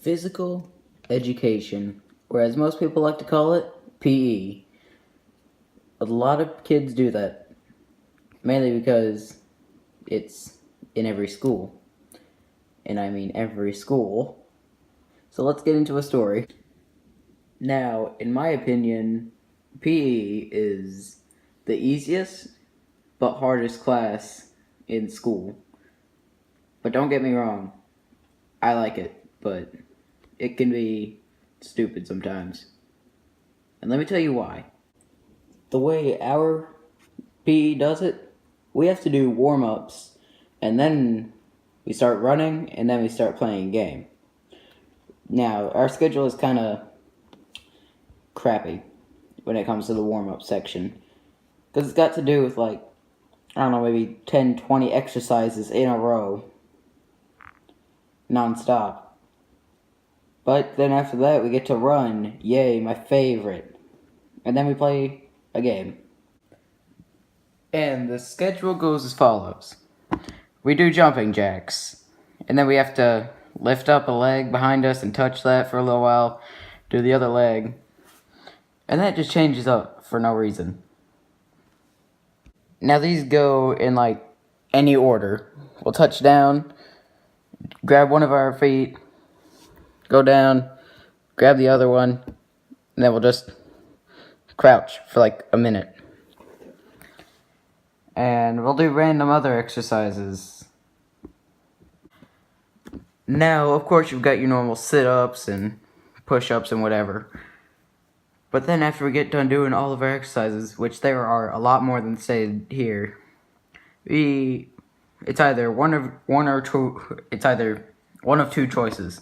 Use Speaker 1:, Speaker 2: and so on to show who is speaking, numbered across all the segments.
Speaker 1: Physical education, or as most people like to call it, PE. A lot of kids do that, mainly because it's in every school. And I mean every school. So let's get into a story. Now, in my opinion, PE is the easiest but hardest class in school. But don't get me wrong, I like it, but it can be stupid sometimes. And let me tell you why. The way our PE does it, we have to do warm-ups, and then we start running, and then we start playing a game. Now, our schedule is kind of crappy when it comes to the warm-up section, because it's got to do with, like, I don't know, maybe 10, 20 exercises in a row, non-stop. But then after that, we get to run. Yay, my favorite. And then we play a game. And the schedule goes as follows. We do jumping jacks. And then we have to lift up a leg behind us and touch that for a little while. Do the other leg. And that just changes up for no reason. Now these go in like any order. We'll touch down, grab one of our feet, go down, grab the other one, and then we'll just crouch for like a minute. And we'll do random other exercises. Now, of course, you've got your normal sit-ups and push-ups and whatever. But then after we get done doing all of our exercises, which there are a lot more than stated here, it's either one of two choices.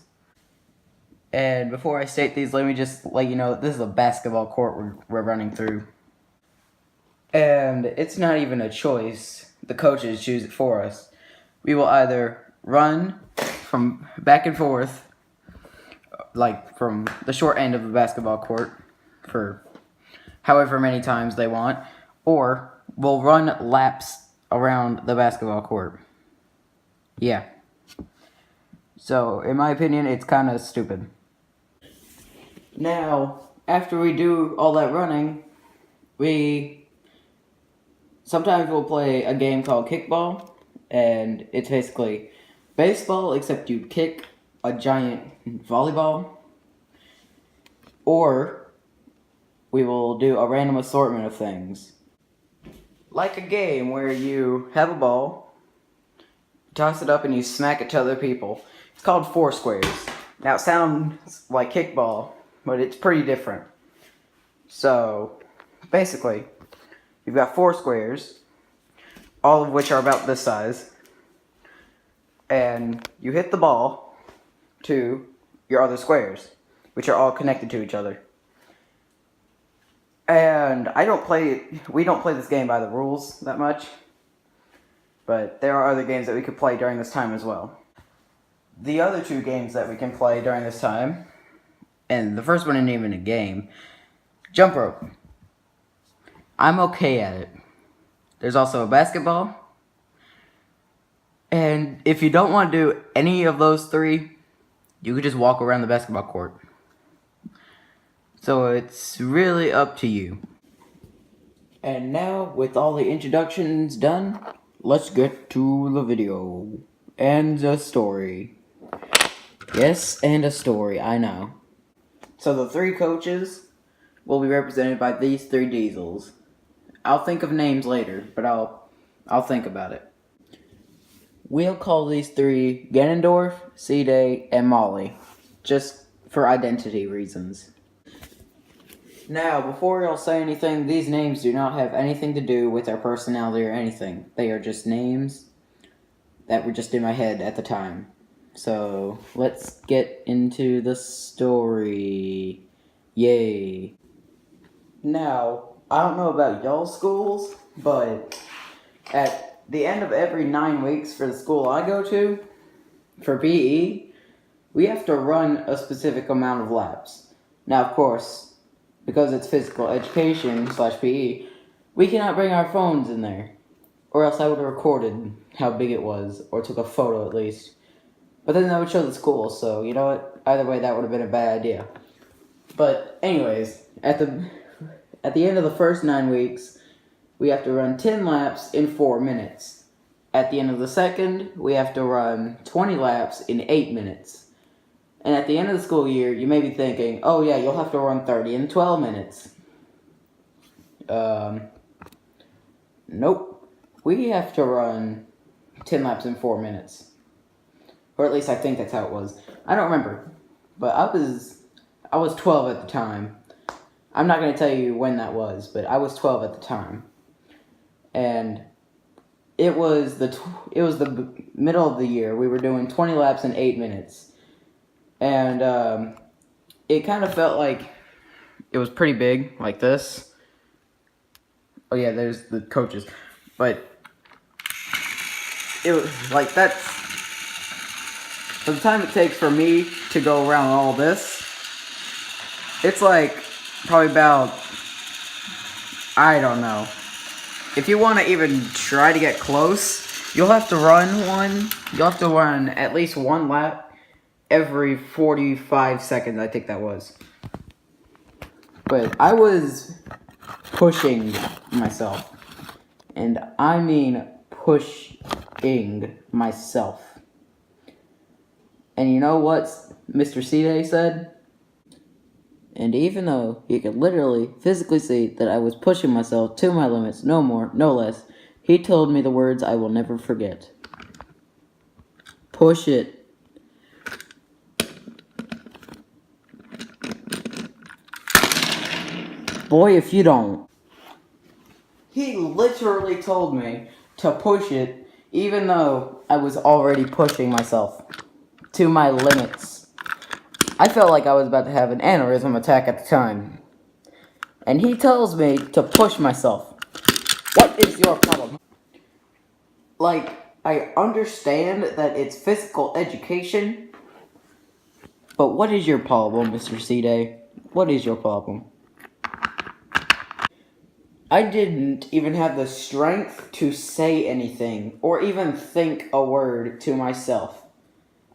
Speaker 1: And before I state these, let me just let you know that this is a basketball court we're running through. And it's not even a choice. The coaches choose it for us. We will either run from back and forth, like from the short end of the basketball court for however many times they want, or we'll run laps around the basketball court. Yeah. So, in my opinion, it's kind of stupid. Now, after we do all that running, sometimes we'll play a game called kickball, and it's basically baseball, except you kick a giant volleyball, or we will do a random assortment of things. Like a game where you have a ball, toss it up, and you smack it to other people. It's called four squares. Now, it sounds like kickball, but it's pretty different. So, basically, you've got four squares, all of which are about this size, and you hit the ball to your other squares, which are all connected to each other. And we don't play this game by the rules that much, but there are other games that we could play during this time as well. The other two games that we can play during this time, and the first one isn't even a game, jump rope. I'm okay at it. There's also a basketball. And if you don't want to do any of those three, you could just walk around the basketball court. So it's really up to you. And now, with all the introductions done, let's get to the video. And the story. Yes, and a story, I know. So the three coaches will be represented by these three diesels. I'll think of names later, but I'll think about it. We'll call these three Ganondorf, C-Day, and Molly, just for identity reasons. Now, before y'all say anything, these names do not have anything to do with their personality or anything. They are just names that were just in my head at the time. So, let's get into the story. Yay. Now, I don't know about y'all's schools, but at the end of every 9 weeks for the school I go to, for PE, we have to run a specific amount of laps. Now, of course, because it's physical education / PE, we cannot bring our phones in there, or else I would have recorded how big it was, or took a photo at least. But then that would show the school, so you know what? Either way, that would have been a bad idea. But anyways, at the end of the first 9 weeks, we have to run 10 laps in 4 minutes. At the end of the second, we have to run 20 laps in 8 minutes. And at the end of the school year, you may be thinking, oh yeah, you'll have to run 30 in 12 minutes. Nope. We have to run 10 laps in 4 minutes. Or at least I think that's how it was. I don't remember. But I was 12 at the time. I'm not going to tell you when that was, but I was 12 at the time. And it was the middle of the year. We were doing 20 laps in 8 minutes. And it kind of felt like it was pretty big, like this. Oh yeah, there's the coaches. But it was like that's for the time it takes for me to go around all this. It's like probably about, I don't know. If you want to even try to get close, you'll have to run at least one lap every 45 seconds, I think that was. But I was pushing myself. And I mean pushing myself. And you know what Mr. C-Day said? And even though he could literally, physically see that I was pushing myself to my limits, no more, no less, he told me the words I will never forget. Push it. Boy, if you don't. He literally told me to push it, even though I was already pushing myself to my limits. I felt like I was about to have an aneurysm attack at the time. And he tells me to push myself. What is your problem? Like, I understand that it's physical education, but what is your problem, Mr. C-Day? What is your problem? I didn't even have the strength to say anything, or even think a word to myself.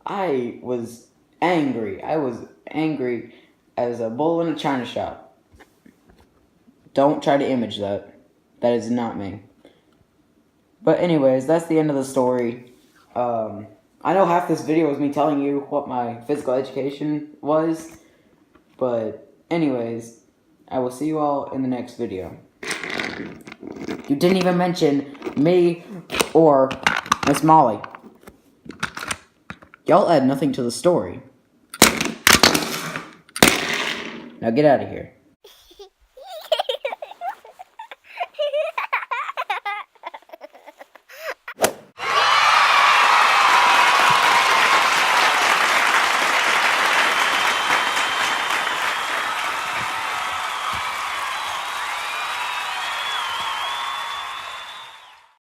Speaker 1: I was angry. I was angry as a bull in a china shop. Don't try to image that. That is not me. But anyways, that's the end of the story. I know half this video was me telling you what my physical education was. But anyways, I will see you all in the next video. You didn't even mention me or Miss Molly. Y'all add nothing to the story. Now get out of here.